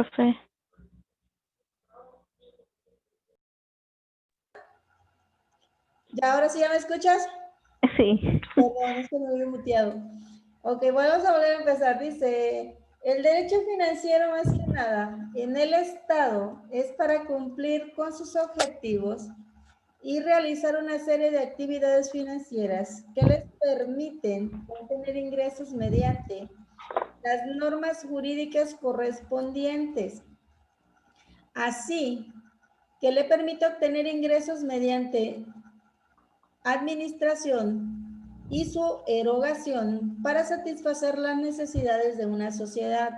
profe. ¿Ya ahora sí ya me escuchas? Sí. Perdón, es que me había muteado. Ok, vamos a volver a empezar. Dice, el derecho financiero más que nada en el Estado es para cumplir con sus objetivos y realizar una serie de actividades financieras que les permiten obtener ingresos mediante las normas jurídicas correspondientes. Así que le permite obtener ingresos mediante administración y su erogación para satisfacer las necesidades de una sociedad.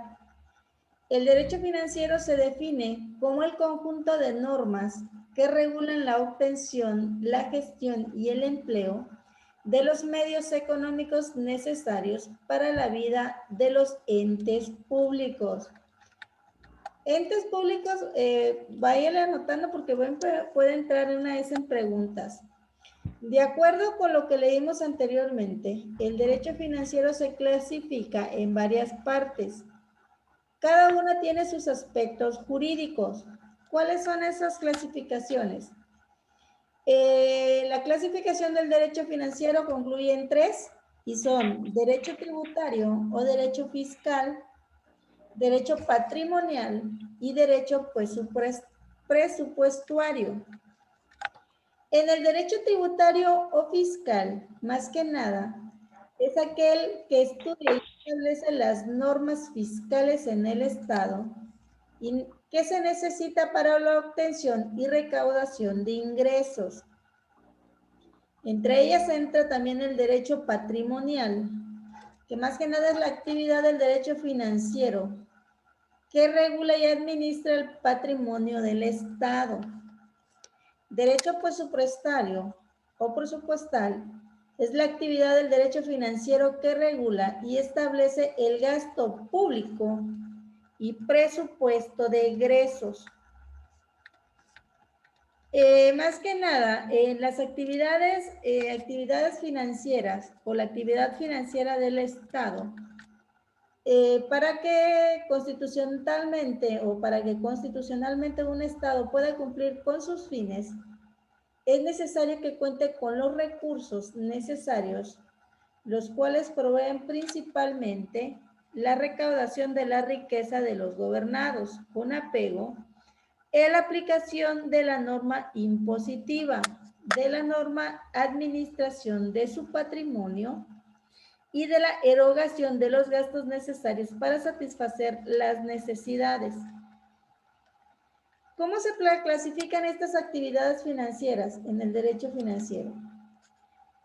El derecho financiero se define como el conjunto de normas que regulan la obtención, la gestión y el empleo de los medios económicos necesarios para la vida de los entes públicos. Entes públicos, váyale anotando porque puede entrar una vez en preguntas. De acuerdo con lo que leímos anteriormente, el derecho financiero se clasifica en varias partes. Cada una tiene sus aspectos jurídicos. ¿Cuáles son esas clasificaciones? La clasificación del derecho financiero concluye en 3 y son derecho tributario o derecho fiscal, derecho patrimonial y derecho presupuestario. En el derecho tributario o fiscal, más que nada, es aquel que estudia y establece las normas fiscales en el Estado y que se necesita para la obtención y recaudación de ingresos. Entre ellas entra también el derecho patrimonial, que más que nada es la actividad del derecho financiero, que regula y administra el patrimonio del Estado. Derecho presupuestario o presupuestal es la actividad del derecho financiero que regula y establece el gasto público y presupuesto de egresos. Más que nada, en las actividades financieras o la actividad financiera del Estado, para que constitucionalmente un Estado pueda cumplir con sus fines, es necesario que cuente con los recursos necesarios, los cuales proveen principalmente la recaudación de la riqueza de los gobernados, con apego en la aplicación de la norma impositiva, de la norma administración de su patrimonio y de la erogación de los gastos necesarios para satisfacer las necesidades. ¿Cómo se clasifican estas actividades financieras en el derecho financiero?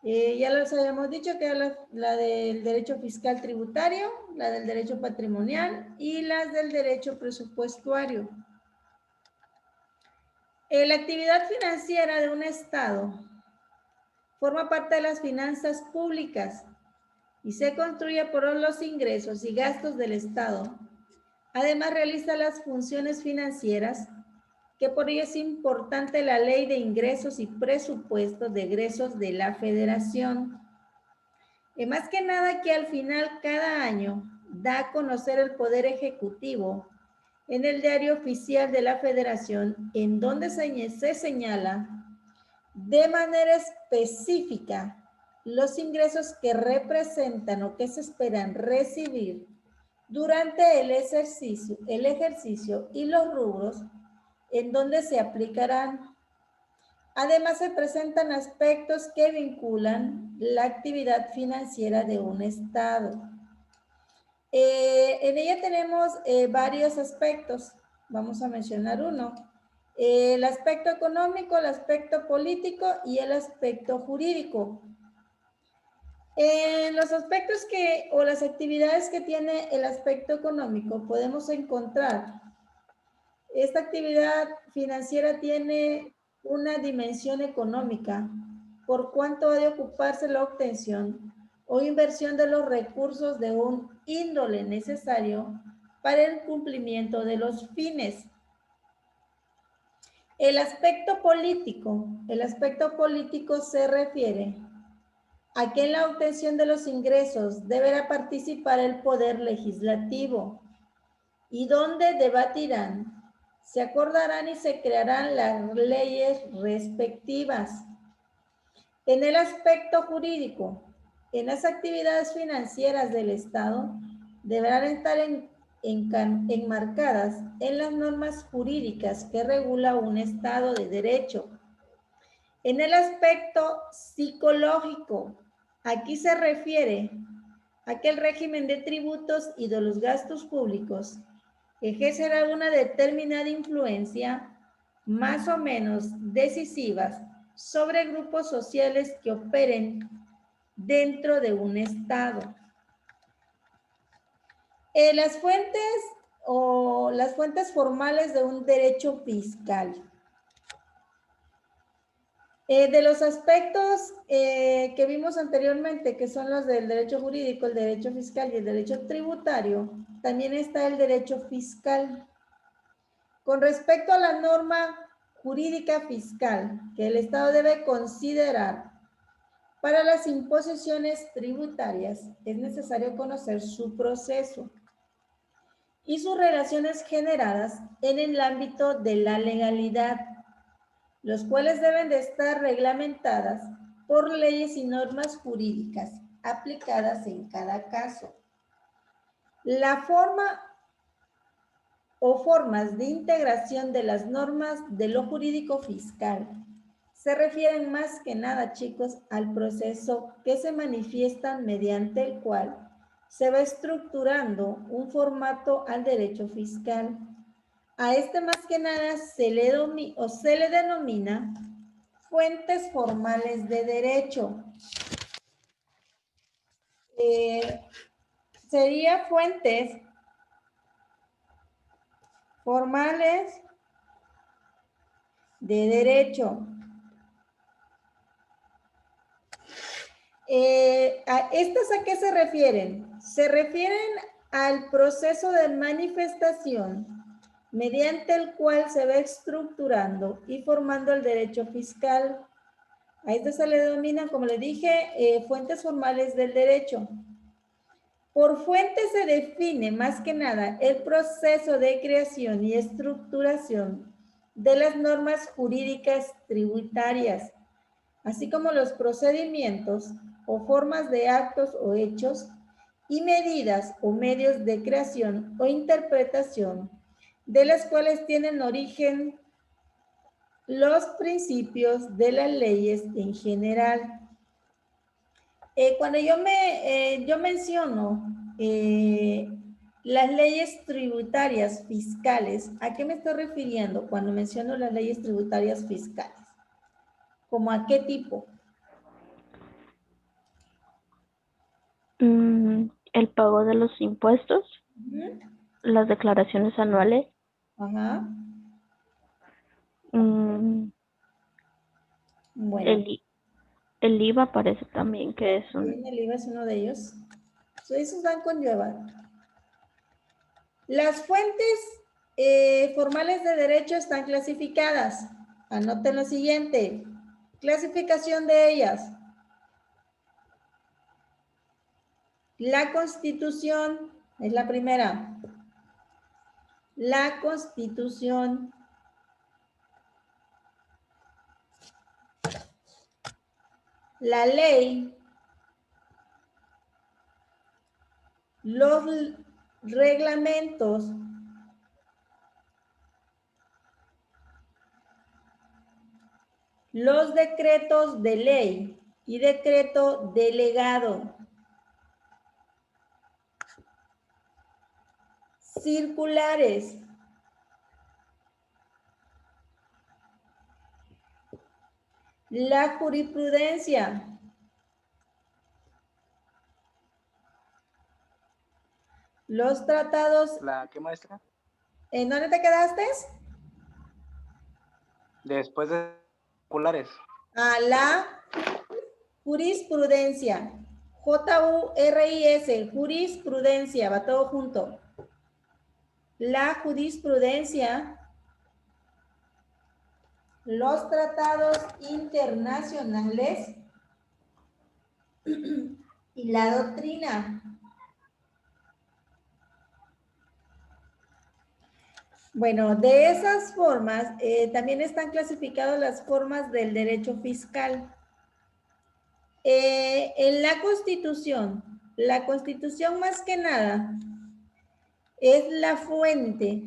Ya les habíamos dicho que era la del derecho fiscal tributario, la del derecho patrimonial y las del derecho presupuestario. La actividad financiera de un Estado forma parte de las finanzas públicas y se construye por los ingresos y gastos del Estado. Además, realiza las funciones financieras, que por ello es importante la ley de ingresos y presupuestos de egresos de la Federación. Más que nada que al final cada año da a conocer el Poder Ejecutivo en el Diario Oficial de la Federación, en donde se señala de manera específica los ingresos que representan o que se esperan recibir durante el ejercicio y los rubros en donde se aplicarán. Además, se presentan aspectos que vinculan la actividad financiera de un Estado. En ella tenemos varios aspectos. Vamos a mencionar uno. El aspecto económico, el aspecto político y el aspecto jurídico. En los aspectos o las actividades que tiene el aspecto económico, podemos encontrar esta actividad financiera tiene una dimensión económica, por cuanto ha de ocuparse la obtención o inversión de los recursos de un índole necesario para el cumplimiento de los fines. El aspecto político se refiere a que en la obtención de los ingresos deberá participar el poder legislativo y donde debatirán, se acordarán y se crearán las leyes respectivas. En el aspecto jurídico, en las actividades financieras del Estado deberán estar enmarcadas en las normas jurídicas que regula un Estado de Derecho. En el aspecto psicológico, aquí se refiere a que el régimen de tributos y de los gastos públicos ejercerá una determinada influencia más o menos decisivas sobre grupos sociales que operen dentro de un Estado. Las fuentes formales de un derecho fiscal. De los aspectos que vimos anteriormente, que son los del derecho jurídico, el derecho fiscal y el derecho tributario, también está el derecho fiscal. Con respecto a la norma jurídica fiscal que el Estado debe considerar para las imposiciones tributarias, es necesario conocer su proceso y sus relaciones generadas en el ámbito de la legalidad, los cuales deben de estar reglamentadas por leyes y normas jurídicas aplicadas en cada caso. La forma o formas de integración de las normas de lo jurídico fiscal se refieren más que nada, chicos, al proceso que se manifiesta mediante el cual se va estructurando un formato al derecho fiscal. A este más que nada se le denomina fuentes formales de derecho. Sería fuentes formales de derecho. ¿Estas a qué se refieren? Se refieren al proceso de manifestación mediante el cual se va estructurando y formando el derecho fiscal. A esto se le denominan, como le dije, fuentes formales del derecho. Por fuente se define más que nada el proceso de creación y estructuración de las normas jurídicas tributarias, así como los procedimientos o formas de actos o hechos y medidas o medios de creación o interpretación de las cuales tienen origen los principios de las leyes en general. Cuando yo menciono las leyes tributarias fiscales, ¿a qué me estoy refiriendo cuando menciono las leyes tributarias fiscales? ¿Cómo a qué tipo? El pago de los impuestos, las declaraciones anuales. Ajá. Bueno. El IVA parece también que es un... El IVA es uno de ellos. Esos van con llevar. Las fuentes formales de derecho están clasificadas. Anoten lo siguiente. Clasificación de ellas. La Constitución es la primera. La Constitución. La ley. Los reglamentos. Los decretos de ley y decreto delegado. Circulares. La jurisprudencia. Los tratados. ¿La qué, maestra? ¿En dónde te quedaste? Después de circulares. A la jurisprudencia. Juris, jurisprudencia, va todo junto. La jurisprudencia, los tratados internacionales y la doctrina. Bueno, de esas formas, también están clasificadas las formas del derecho fiscal. En la Constitución más que nada es la fuente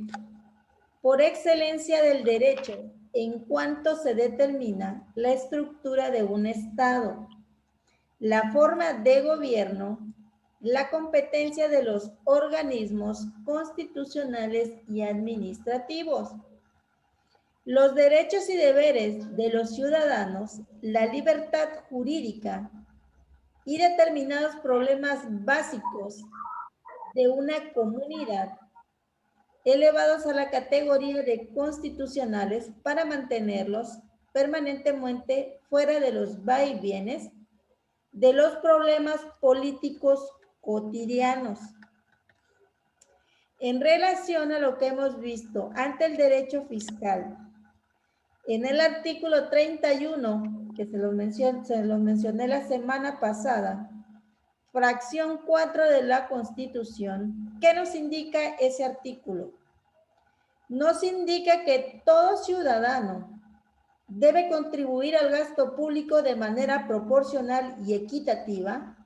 por excelencia del derecho en cuanto se determina la estructura de un Estado, la forma de gobierno, la competencia de los organismos constitucionales y administrativos, los derechos y deberes de los ciudadanos, la libertad jurídica y determinados problemas básicos de una comunidad elevados a la categoría de constitucionales para mantenerlos permanentemente fuera de los vaivienes de los problemas políticos cotidianos. En relación a lo que hemos visto ante el derecho fiscal, en el artículo 31, que se los mencioné la semana pasada, fracción 4 de la Constitución, ¿qué nos indica ese artículo? Nos indica que todo ciudadano debe contribuir al gasto público de manera proporcional y equitativa,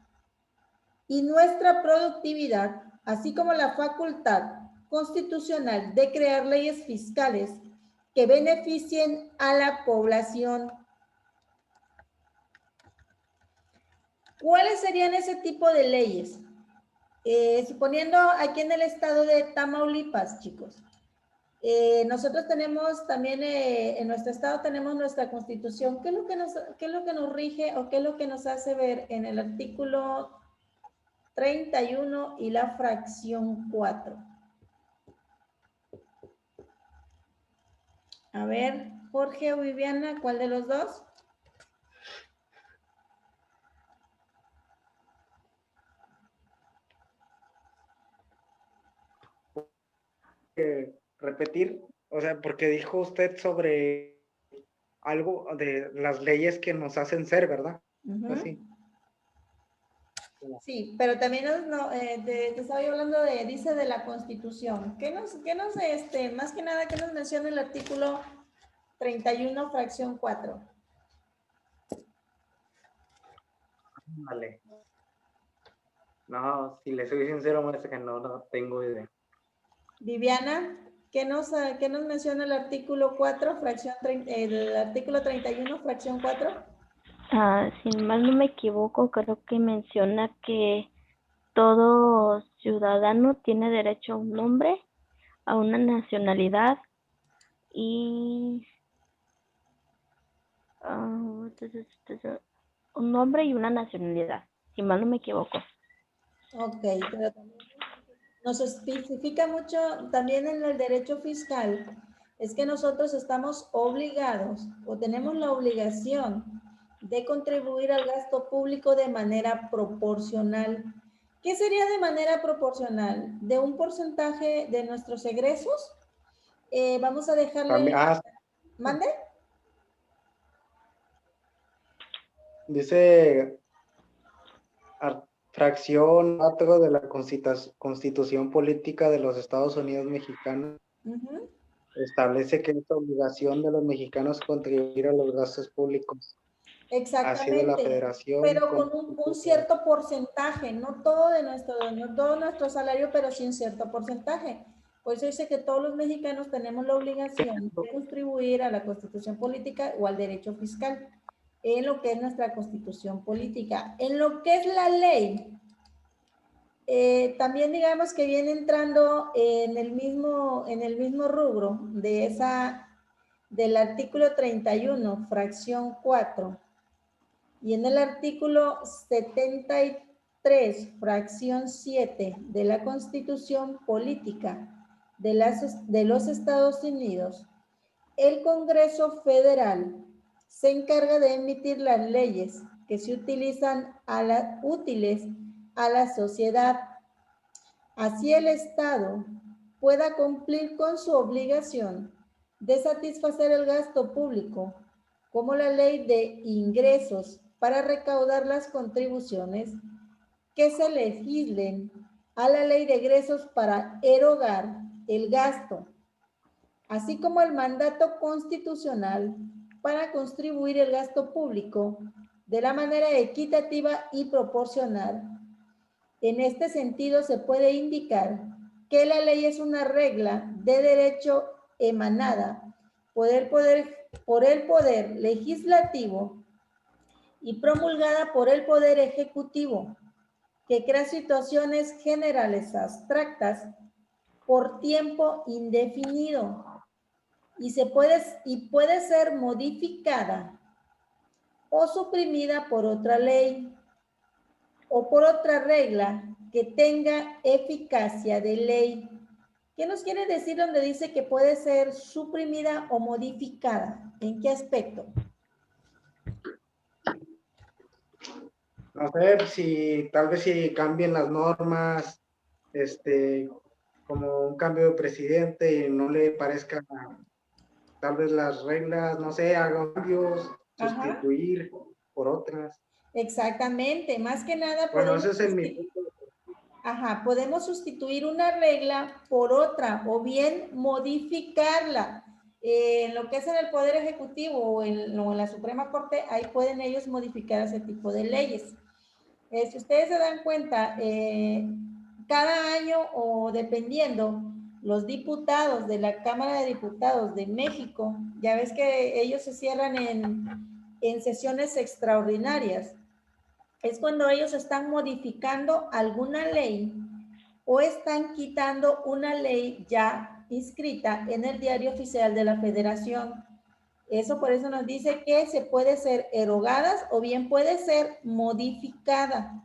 y nuestra productividad, así como la facultad constitucional de crear leyes fiscales que beneficien a la población. ¿Cuáles serían ese tipo de leyes? Suponiendo aquí en el estado de Tamaulipas, chicos. Nosotros tenemos también, en nuestro estado tenemos nuestra constitución. ¿Qué es lo que nos rige o qué es lo que nos hace ver en el artículo 31 y la fracción 4? A ver, Jorge o Viviana, ¿cuál de los dos? Repetir, o sea, porque dijo usted sobre algo de las leyes que nos hacen ser, ¿verdad? Así. Sí, pero también te estaba yo hablando dice de la Constitución. Más que nada, qué nos menciona el artículo 31, fracción 4? Vale. No, si le soy sincero, maestra, que no tengo idea. Viviana, ¿qué nos menciona el artículo 4, el artículo 31, fracción 4? Si mal no me equivoco, creo que menciona que todo ciudadano tiene derecho a un nombre, a una nacionalidad y un nombre y una nacionalidad, si mal no me equivoco. Ok, pero también nos especifica mucho también en el derecho fiscal, es que nosotros estamos obligados o tenemos la obligación de contribuir al gasto público de manera proporcional. ¿Qué sería de manera proporcional? ¿De un porcentaje de nuestros egresos? Vamos a dejarle... ¿Mande? Dice fracción 4 de la Constitución Política de los Estados Unidos Mexicanos. Establece que es obligación de los mexicanos contribuir a los gastos públicos. Exactamente, así de la federación, pero con un cierto porcentaje, no todo nuestro salario, pero sí un cierto porcentaje. Por eso dice que todos los mexicanos tenemos la obligación de contribuir a la Constitución Política o al derecho fiscal, en lo que es nuestra Constitución Política. En lo que es la ley, también digamos que viene entrando en el mismo rubro del artículo 31, fracción 4, y en el artículo 73, fracción 7 de la Constitución Política de los Estados Unidos, el Congreso Federal se encarga de emitir las leyes que se utilizan útiles a la sociedad. Así el Estado pueda cumplir con su obligación de satisfacer el gasto público, como la ley de ingresos para recaudar las contribuciones que se legislen, a la ley de egresos para erogar el gasto, así como el mandato constitucional para contribuir el gasto público de la manera equitativa y proporcional. En este sentido, se puede indicar que la ley es una regla de derecho emanada por el poder legislativo y promulgada por el poder ejecutivo, que crea situaciones generales abstractas por tiempo indefinido y puede ser modificada o suprimida por otra ley o por otra regla que tenga eficacia de ley. ¿Qué nos quiere decir donde dice que puede ser suprimida o modificada? ¿En qué aspecto? No sé si tal vez si cambien las normas, como un cambio de presidente y no le parezca tal vez las reglas, no sé, hagan cambios, sustituir por otras. Exactamente, más que nada Bueno, podemos, ese es el mi punto. podemos sustituir una regla por otra o bien modificarla. En lo que es en el Poder Ejecutivo o en la Suprema Corte, ahí pueden ellos modificar ese tipo de leyes. Si ustedes se dan cuenta, cada año o dependiendo, los diputados de la Cámara de Diputados de México, ya ves que ellos se cierran en sesiones extraordinarias, es cuando ellos están modificando alguna ley o están quitando una ley ya inscrita en el Diario Oficial de la Federación. Eso por eso nos dice que se puede ser erogadas o bien puede ser modificada.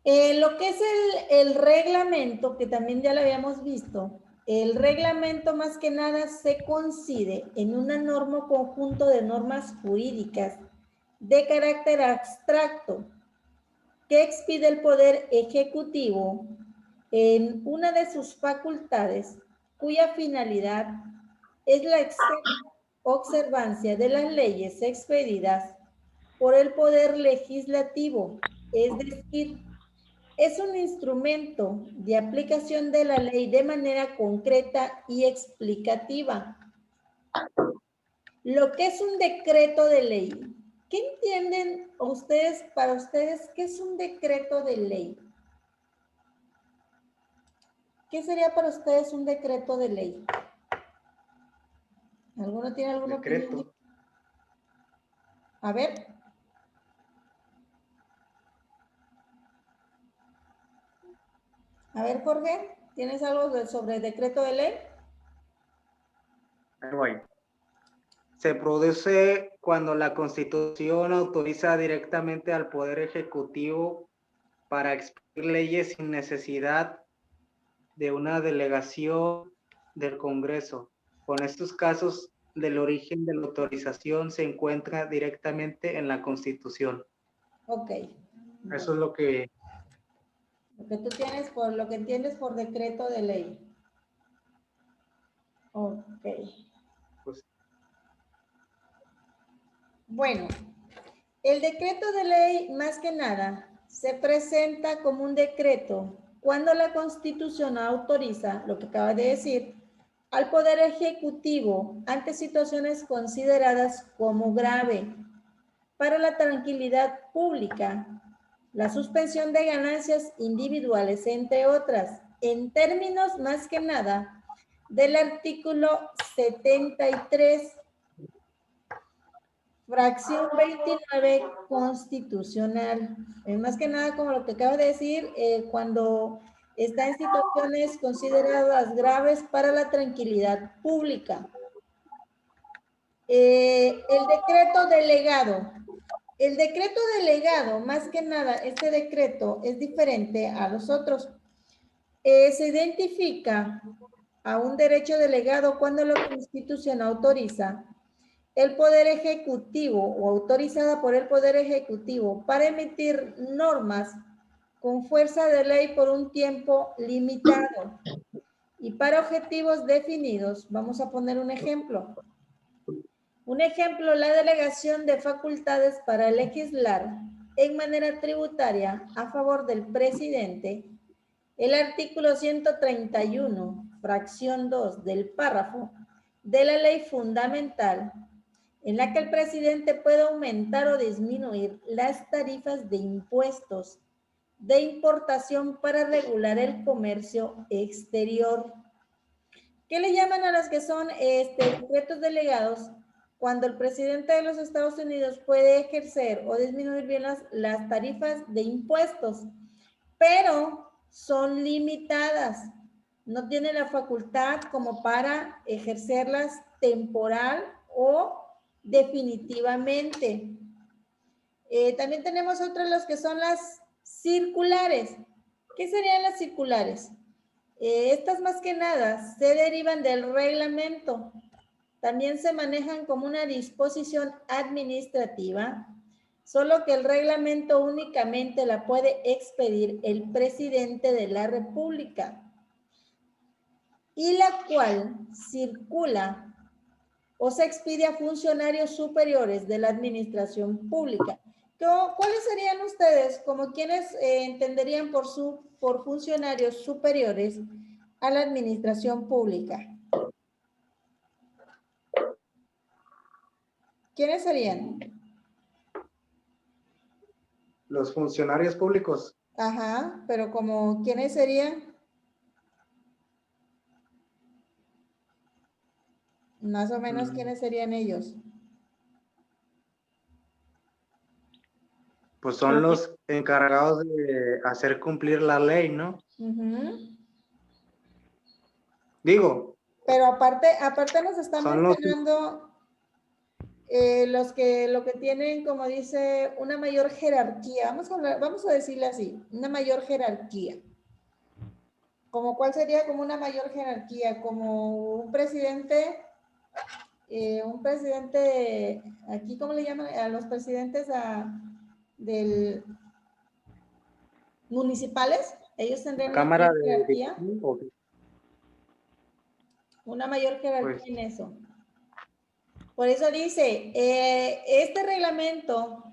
Lo que es el reglamento, que también ya lo habíamos visto, el reglamento más que nada se coincide en una norma o conjunto de normas jurídicas de carácter abstracto que expide el Poder Ejecutivo en una de sus facultades, cuya finalidad es la observancia de las leyes expedidas por el Poder Legislativo, es decir, es un instrumento de aplicación de la ley de manera concreta y explicativa. Lo que es un decreto de ley. ¿Qué entienden ustedes, para ustedes, qué es un decreto de ley? ¿Qué sería para ustedes un decreto de ley? ¿Alguno tiene alguna opinión? A ver. A ver, Jorge, ¿tienes algo sobre el decreto de ley? Ahí voy. Se produce cuando la Constitución autoriza directamente al Poder Ejecutivo para expedir leyes sin necesidad de una delegación del Congreso. Con estos casos del origen de la autorización se encuentra directamente en la Constitución. Ok. Eso es lo que... Lo que tú tienes por, lo que entiendes por decreto de ley. Ok. Pues, bueno, el decreto de ley, más que nada, se presenta como un decreto cuando la Constitución autoriza, lo que acaba de decir, al Poder Ejecutivo ante situaciones consideradas como grave para la tranquilidad pública, la suspensión de ganancias individuales, entre otras, en términos más que nada del artículo 73, fracción 29 constitucional. Es más que nada como lo que acabo de decir, cuando está en situaciones consideradas graves para la tranquilidad pública. El decreto delegado. El decreto delegado, más que nada, este decreto es diferente a los otros. Se identifica a un derecho delegado cuando la Constitución autoriza el Poder Ejecutivo o autorizada por el Poder Ejecutivo para emitir normas con fuerza de ley por un tiempo limitado y para objetivos definidos. Vamos a poner un ejemplo. Un ejemplo, la delegación de facultades para legislar en manera tributaria a favor del presidente. El artículo 131, fracción 2 del párrafo de la ley fundamental, en la que el presidente puede aumentar o disminuir las tarifas de impuestos de importación para regular el comercio exterior. ¿Qué le llaman a las que son decretos delegados? Cuando el presidente de los Estados Unidos puede ejercer o disminuir bien las tarifas de impuestos, pero son limitadas. No tiene la facultad como para ejercerlas temporal o definitivamente. También tenemos otras, los que son las circulares. ¿Qué serían las circulares? Estas más que nada se derivan del reglamento. También se manejan como una disposición administrativa, solo que el reglamento únicamente la puede expedir el presidente de la República, y la cual circula o se expide a funcionarios superiores de la administración pública. ¿Cuáles serían ustedes como quienes entenderían por funcionarios superiores a la administración pública? ¿Quiénes serían? Los funcionarios públicos. Ajá, pero como ¿quiénes serían? Más o menos, ¿quiénes serían ellos? Pues son los encargados de hacer cumplir la ley, ¿no? Digo. Pero aparte nos están mencionando lo que tienen, como dice, una mayor jerarquía. Vamos a decirle así, una mayor jerarquía. ¿Como cuál sería como una mayor jerarquía? Como un presidente, aquí, ¿cómo le llaman a los presidentes del municipales? Ellos tendrían Cámara una mayor jerarquía. Una mayor jerarquía Pues, en eso. Por eso dice, este reglamento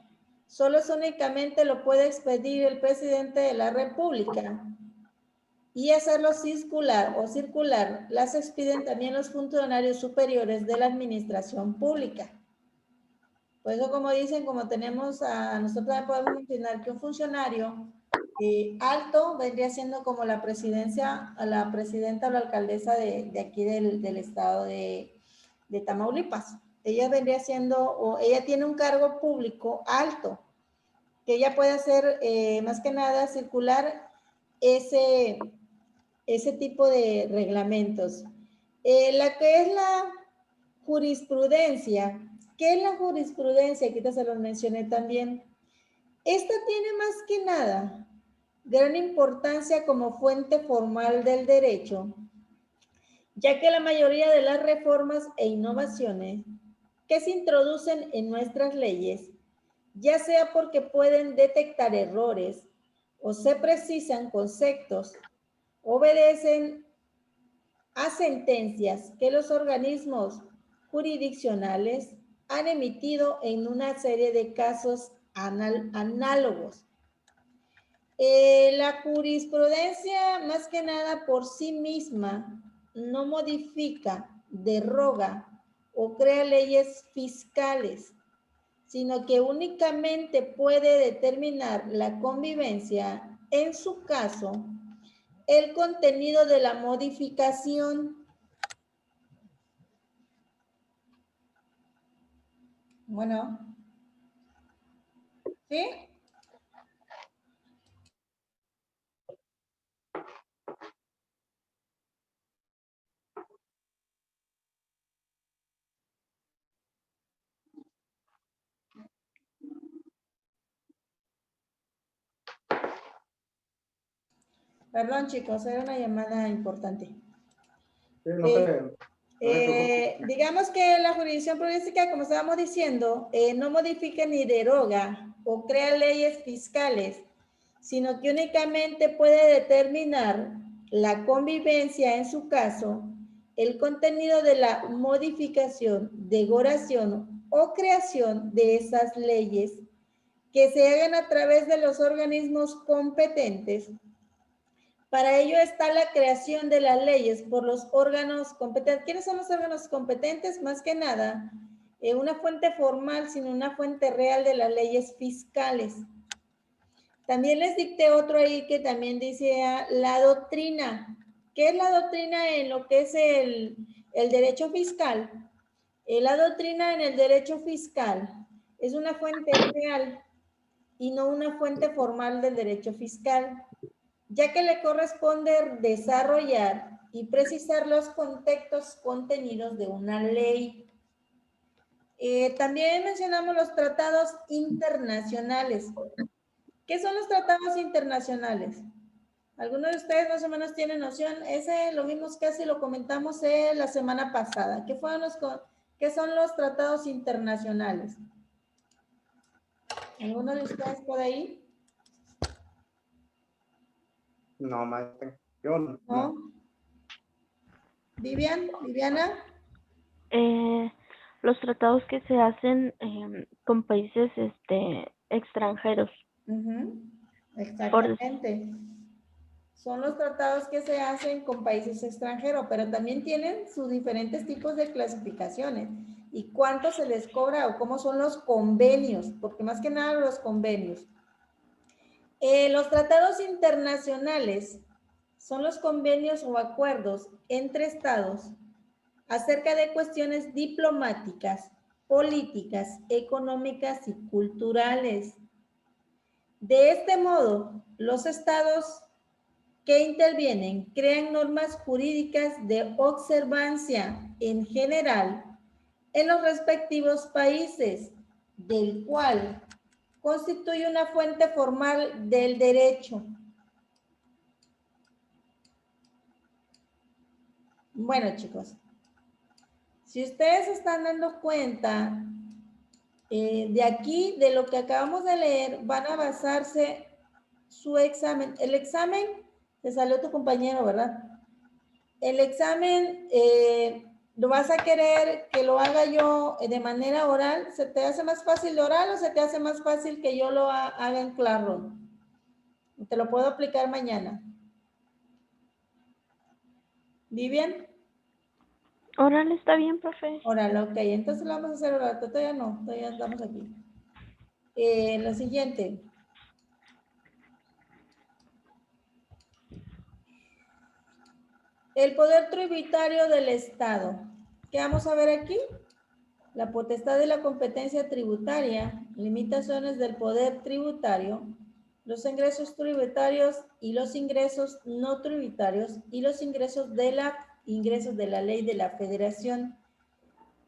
solo únicamente lo puede expedir el presidente de la República, y hacerlo circular las expiden también los funcionarios superiores de la administración pública. Por eso, como dicen, como tenemos nosotros también podemos mencionar que un funcionario alto vendría siendo como la presidenta o la alcaldesa de aquí del estado de Tamaulipas. Ella vendría siendo, o ella tiene un cargo público alto, que ella puede hacer más que nada circular ese tipo de reglamentos. La que es la jurisprudencia. ¿Qué es la jurisprudencia? Aquí se los mencioné también. Esta tiene más que nada gran importancia como fuente formal del derecho, ya que la mayoría de las reformas e innovaciones que se introducen en nuestras leyes, ya sea porque pueden detectar errores o se precisan conceptos, obedecen a sentencias que los organismos jurisdiccionales han emitido en una serie de casos análogos. La jurisprudencia, más que nada por sí misma, no modifica, deroga o crea leyes fiscales, sino que únicamente puede determinar la convivencia, en su caso, el contenido de la modificación. Bueno. ¿Sí? Perdón, chicos, era una llamada importante. Sí, no sé. Digamos que la jurisdicción progresista, como estábamos diciendo, no modifica ni deroga o crea leyes fiscales, sino que únicamente puede determinar la convivencia, en su caso, el contenido de la modificación, derogación o creación de esas leyes que se hagan a través de los organismos competentes Para ello está la creación de las leyes por los órganos competentes. ¿Quiénes son los órganos competentes? Más que nada, una fuente formal, sino una fuente real de las leyes fiscales. También les dicté otro ahí que también dice la doctrina. ¿Qué es la doctrina en lo que es el derecho fiscal? La doctrina en el derecho fiscal es una fuente real y no una fuente formal del derecho fiscal, ya que le corresponde desarrollar y precisar los contextos contenidos de una ley. También mencionamos los tratados internacionales. ¿Qué son los tratados internacionales? Algunos de ustedes más o menos tienen noción. Ese lo vimos casi, lo comentamos la semana pasada. ¿Qué son los tratados internacionales? ¿Alguno de ustedes por ahí? No, maestra. Yo no. ¿No? Viviana. Los tratados que se hacen con países extranjeros. Exactamente. Son los tratados que se hacen con países extranjeros, pero también tienen sus diferentes tipos de clasificaciones y cuánto se les cobra o cómo son los convenios, porque más que nada los convenios. Los tratados internacionales son los convenios o acuerdos entre estados acerca de cuestiones diplomáticas, políticas, económicas y culturales. De este modo, los estados que intervienen crean normas jurídicas de observancia en general en los respectivos países, del cual constituye una fuente formal del derecho. Bueno, chicos, si ustedes se están dando cuenta, de aquí, de lo que acabamos de leer, van a basarse su examen. El examen, te salió tu compañero, ¿verdad? El examen lo vas a querer que lo haga yo de manera oral. ¿Se te hace más fácil de oral o se te hace más fácil que yo lo haga en Classroom? Te lo puedo aplicar mañana. ¿Vivian? Oral está bien, profe. Oral, ok. Entonces lo vamos a hacer oral. Todavía no, todavía estamos aquí. Lo siguiente. El poder tributario del Estado. ¿Qué vamos a ver aquí? La potestad de la competencia tributaria, limitaciones del poder tributario, los ingresos tributarios y los ingresos no tributarios y los ingresos de la ley de la federación.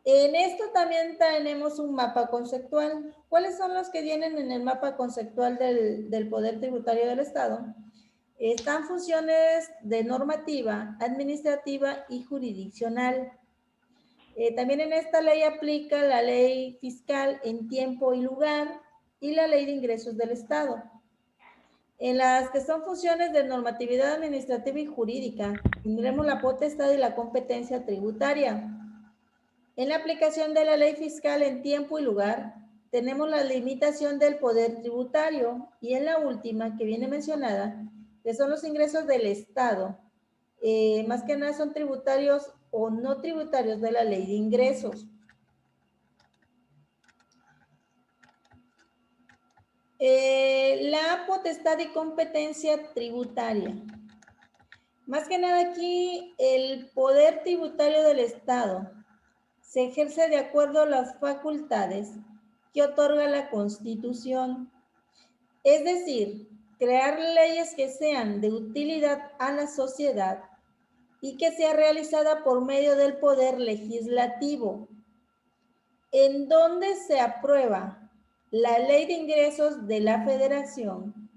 En esto también tenemos un mapa conceptual. ¿Cuáles son los que vienen en el mapa conceptual del poder tributario del Estado? Están funciones de normativa, administrativa y jurisdiccional. También en esta ley aplica la ley fiscal en tiempo y lugar y la ley de ingresos del Estado. En las que son funciones de normatividad administrativa y jurídica, tendremos la potestad y la competencia tributaria. En la aplicación de la ley fiscal en tiempo y lugar, tenemos la limitación del poder tributario y en la última que viene mencionada, que son los ingresos del Estado. Más que nada son tributarios o no tributarios de la ley de ingresos. La potestad y competencia tributaria. Más que nada aquí, el poder tributario del Estado se ejerce de acuerdo a las facultades que otorga la Constitución. Es decir, crear leyes que sean de utilidad a la sociedad y que sea realizada por medio del poder legislativo, en donde se aprueba la ley de ingresos de la federación,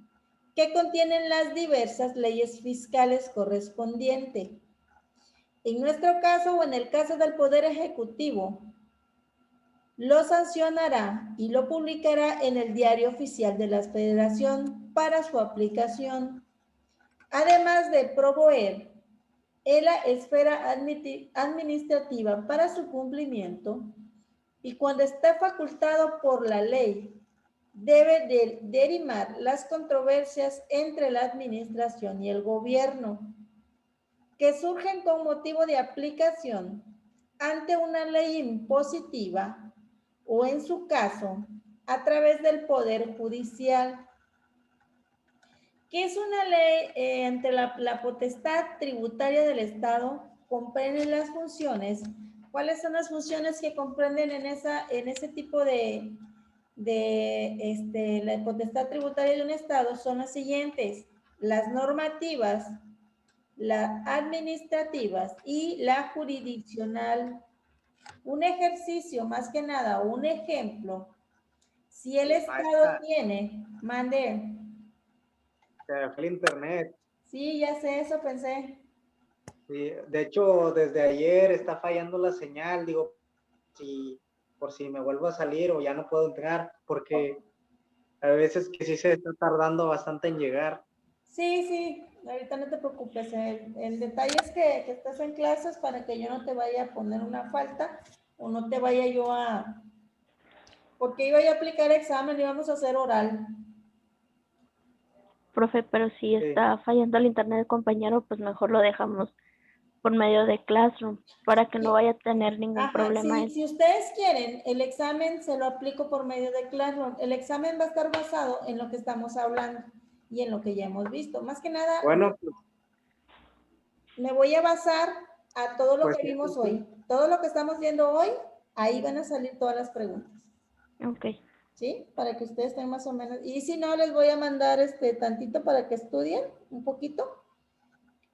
que contienen las diversas leyes fiscales correspondientes. En nuestro caso o en el caso del Poder Ejecutivo, lo sancionará y lo publicará en el Diario Oficial de la Federación para su aplicación, además de proveer en la esfera administrativa para su cumplimiento y cuando esté facultado por la ley debe de dirimir las controversias entre la administración y el gobierno que surgen con motivo de aplicación ante una ley impositiva o, en su caso, a través del Poder Judicial. ¿Qué es una ley? Ante la potestad tributaria del Estado comprenden las funciones. ¿Cuáles son las funciones que comprenden en ese tipo de la potestad tributaria de un Estado? Son las siguientes: las normativas, las administrativas y la jurisdiccional. Un ejercicio, más que nada, un ejemplo. Si el Estado tiene, mande. Se fue el internet. Sí, ya sé, eso pensé. Sí, de hecho, desde ayer está fallando la señal, digo, por si me vuelvo a salir o ya no puedo entrar, porque a veces que sí se está tardando bastante en llegar. Sí, sí, ahorita no te preocupes. El detalle es que estás en clases para que yo no te vaya a poner una falta o no te vaya yo a... Porque iba a aplicar examen y vamos a hacer oral. Profe, pero si está fallando el internet del compañero, pues mejor lo dejamos por medio de Classroom para que no vaya a tener ningún problema. Si ustedes quieren, el examen se lo aplico por medio de Classroom. El examen va a estar basado en lo que estamos hablando y en lo que ya hemos visto. Más que nada, bueno, pues, me voy a basar a todo lo pues, que vimos hoy. Todo lo que estamos viendo hoy, ahí van a salir todas las preguntas. Ok. ¿Sí? Para que ustedes estén más o menos. Y si no, les voy a mandar tantito para que estudien un poquito.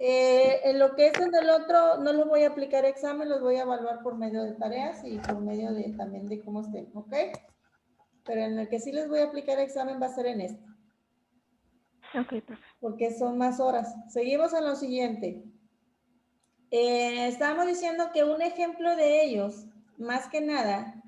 En lo que es en el otro, no los voy a aplicar examen, los voy a evaluar por medio de tareas y por medio de también de cómo estén, ¿ok? Pero en el que sí les voy a aplicar examen va a ser en este. Ok, perfecto. Porque son más horas. Seguimos en lo siguiente. Estábamos diciendo que un ejemplo de ellos, más que nada,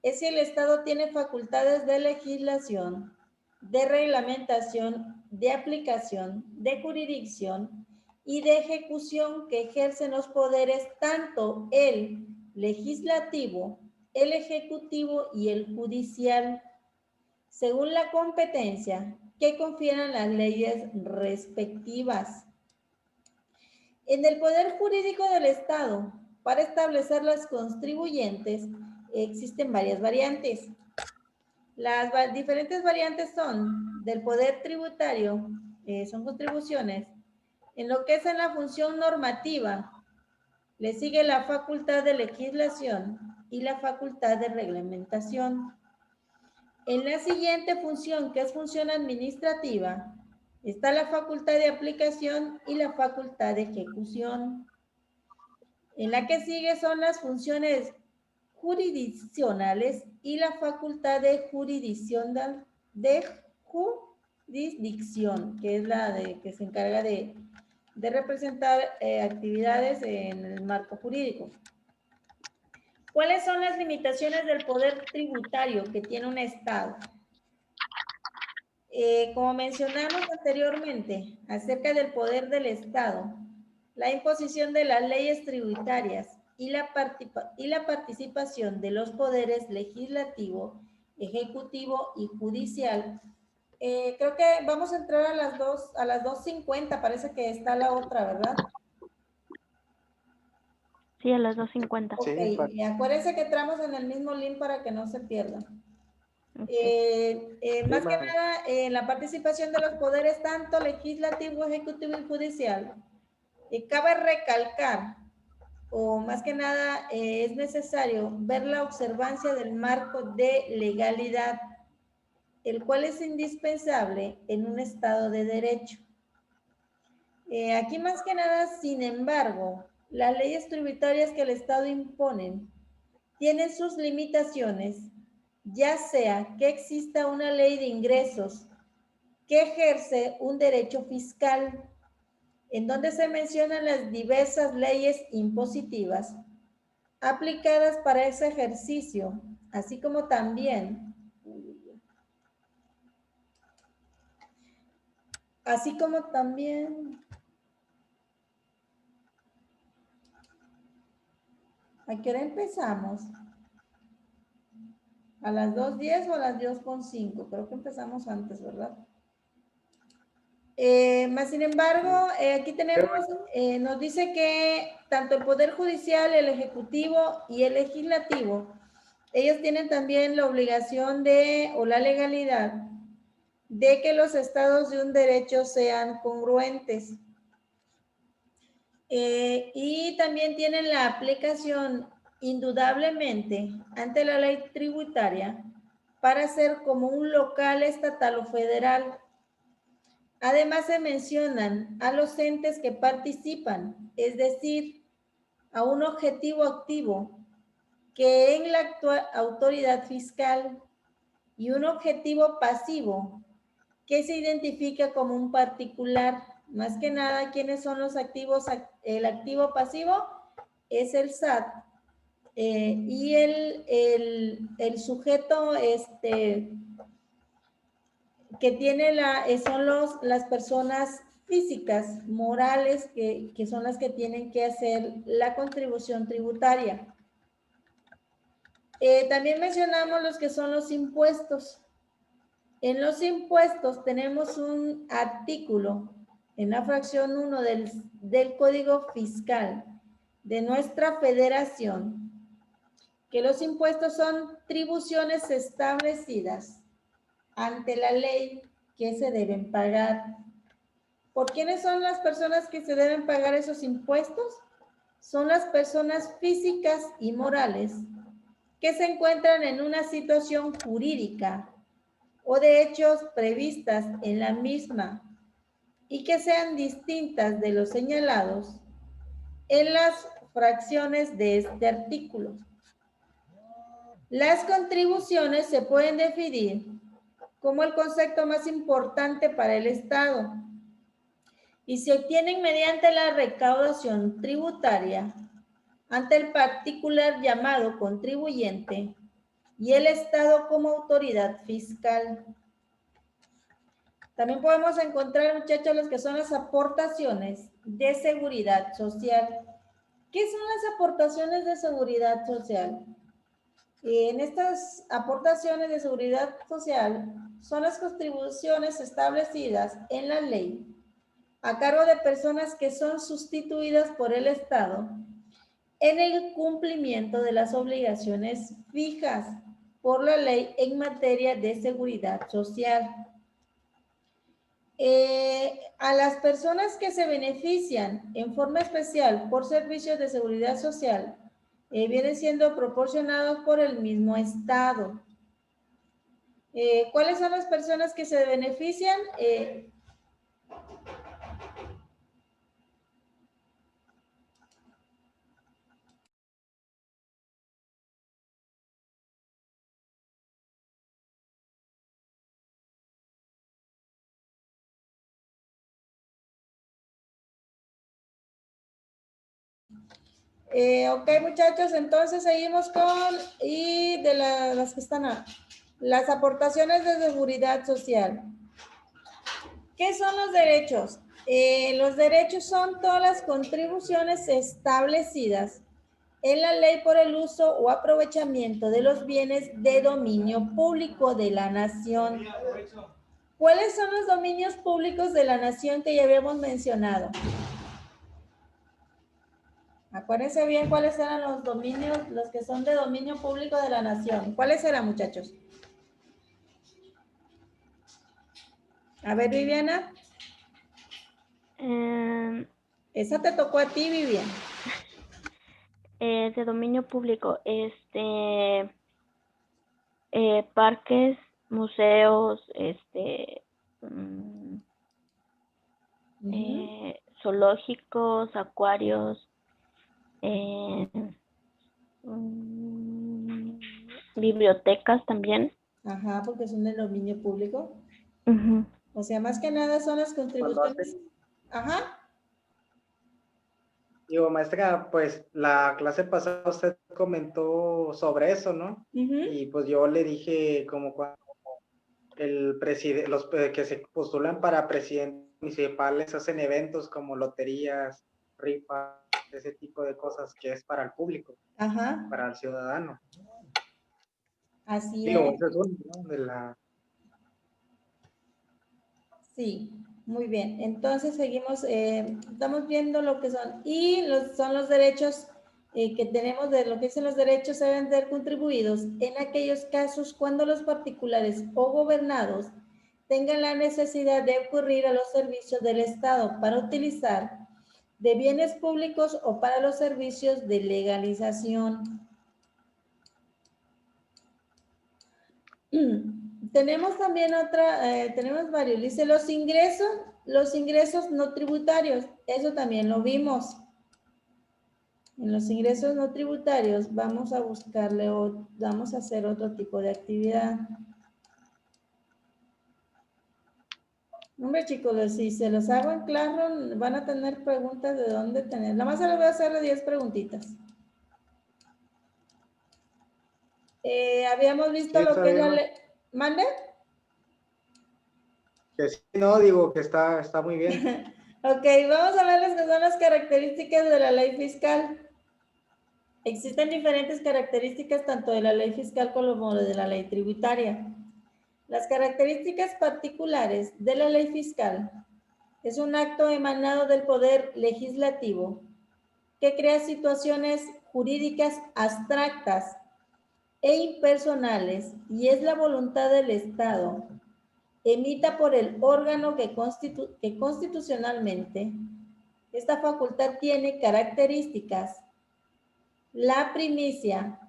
es si el Estado tiene facultades de legislación, de reglamentación, de aplicación, de jurisdicción y de ejecución que ejercen los poderes tanto el legislativo, el ejecutivo y el judicial, según la competencia que confieran las leyes respectivas. En el poder jurídico del Estado, para establecer las contribuyentes, existen varias variantes. Las diferentes variantes son del poder tributario, son contribuciones. En lo que es en la función normativa, le sigue la facultad de legislación y la facultad de reglamentación. En la siguiente función, que es función administrativa, está la facultad de aplicación y la facultad de ejecución. En la que sigue son las funciones jurisdiccionales y la facultad de jurisdicción, que es la que se encarga de representar actividades en el marco jurídico. ¿Cuáles son las limitaciones del poder tributario que tiene un Estado? Como mencionamos anteriormente, acerca del poder del Estado, la imposición de las leyes tributarias y la participación de los poderes legislativo, ejecutivo y judicial. Creo que vamos a entrar a las 2:50, parece que está la otra, ¿verdad? Sí, a las 2:50. Ok, Sí, acuérdense que entramos en el mismo link para que no se pierdan. Okay. Más que nada, la participación de los poderes tanto legislativo, ejecutivo y judicial. Cabe recalcar, o más que nada es necesario ver la observancia del marco de legalidad, el cual es indispensable en un Estado de Derecho. Aquí más que nada, sin embargo, las leyes tributarias que el Estado imponen tienen sus limitaciones, ya sea que exista una ley de ingresos que ejerce un derecho fiscal, en donde se mencionan las diversas leyes impositivas aplicadas para ese ejercicio, así como también ¿a qué hora empezamos? ¿A las 2:10 o a las 2:05? Creo que empezamos antes, ¿verdad? Más sin embargo, aquí tenemos, nos dice que tanto el Poder Judicial, el Ejecutivo y el Legislativo, ellos tienen también la obligación de, o la legalidad, de que los estados de un derecho sean congruentes. Y también tienen la aplicación indudablemente ante la ley tributaria para ser como un local estatal o federal. Además se mencionan a los entes que participan, es decir, a un objetivo activo que en la actual autoridad fiscal y un objetivo pasivo que se identifica como un particular. Más que nada, ¿quiénes son los activos? El activo pasivo es el SAT y el sujeto que tiene son las personas físicas, morales, que son las que tienen que hacer la contribución tributaria. También mencionamos los que son los impuestos. En los impuestos tenemos un artículo en la fracción 1 del Código Fiscal de nuestra federación, que los impuestos son tribuciones establecidas ante la ley que se deben pagar. ¿Por quiénes son las personas que se deben pagar esos impuestos? Son las personas físicas y morales que se encuentran en una situación jurídica o de hechos previstas en la misma y que sean distintas de los señalados en las fracciones de este artículo. Las contribuciones se pueden definir como el concepto más importante para el Estado y se obtienen mediante la recaudación tributaria ante el particular llamado contribuyente y el Estado como autoridad fiscal. También podemos encontrar, muchachos, los que son las aportaciones de seguridad social. ¿Qué son las aportaciones de seguridad social? En estas aportaciones de seguridad social son las contribuciones establecidas en la ley a cargo de personas que son sustituidas por el Estado en el cumplimiento de las obligaciones fijas por la ley en materia de seguridad social. A las personas que se benefician en forma especial por servicios de seguridad social vienen siendo proporcionados por el mismo Estado. ¿Cuáles son las personas que se benefician? Ok, muchachos, entonces seguimos y de las que están las aportaciones de seguridad social. ¿Qué son los derechos? Los derechos son todas las contribuciones establecidas en la ley por el uso o aprovechamiento de los bienes de dominio público de la nación. ¿Cuáles son los dominios públicos de la nación que ya habíamos mencionado? Acuérdense bien cuáles eran los dominios, los que son de dominio público de la nación. ¿Cuáles eran, muchachos? A ver, Viviana. Esa te tocó a ti, Viviana. De dominio público, parques, museos, zoológicos, acuarios, bibliotecas también. Ajá, porque son de dominio público. Uh-huh. O sea, más que nada son las contribuciones. Ajá. Digo, maestra, pues la clase pasada usted comentó sobre eso, ¿no? Y pues yo le dije como cuando el presidente, los que se postulan para presidentes municipales hacen eventos como loterías, rifas, ese tipo de cosas que es para el público, ajá, para el ciudadano. Así Digo, es. ese es uno, ¿no? De la... Sí, muy bien. Entonces seguimos, estamos viendo lo que son, y son los derechos que tenemos, de lo que dicen los derechos deben ser contribuidos en aquellos casos cuando los particulares o gobernados tengan la necesidad de ocurrir a los servicios del Estado para utilizar de bienes públicos o para los servicios de legalización. Tenemos también tenemos varios. Dice los ingresos no tributarios. Eso también lo vimos. En los ingresos no tributarios vamos a buscarle o vamos a hacer otro tipo de actividad. Hombre, chicos, si se los hago en claro, van a tener preguntas de dónde tener. Nada más se les voy a hacer 10 preguntitas. Habíamos visto Sí, lo está que es bien, la ¿no? ley. ¿Mande? Que sí, no, digo que está muy bien. Ok, vamos a ver las que son las características de la ley fiscal. Existen diferentes características tanto de la ley fiscal como de la ley tributaria. Las características particulares de la ley fiscal es un acto emanado del poder legislativo que crea situaciones jurídicas abstractas e impersonales y es la voluntad del Estado emita por el órgano que constitucionalmente esta facultad tiene características, la primicia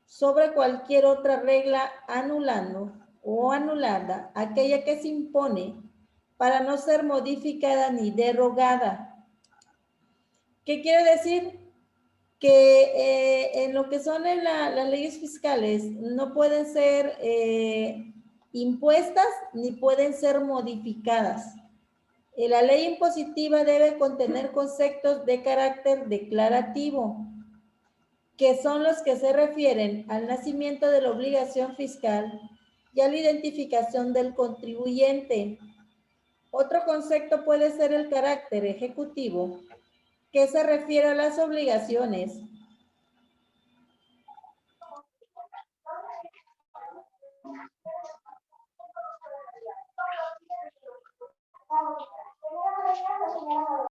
sobre cualquier otra regla anulando o anulada aquella que se impone para no ser modificada ni derogada. ¿Qué quiere decir? Que en lo que son las leyes fiscales no pueden ser impuestas ni pueden ser modificadas. La ley impositiva debe contener conceptos de carácter declarativo, que son los que se refieren al nacimiento de la obligación fiscal y a la identificación del contribuyente. Otro concepto puede ser el carácter ejecutivo, que se refiere a las obligaciones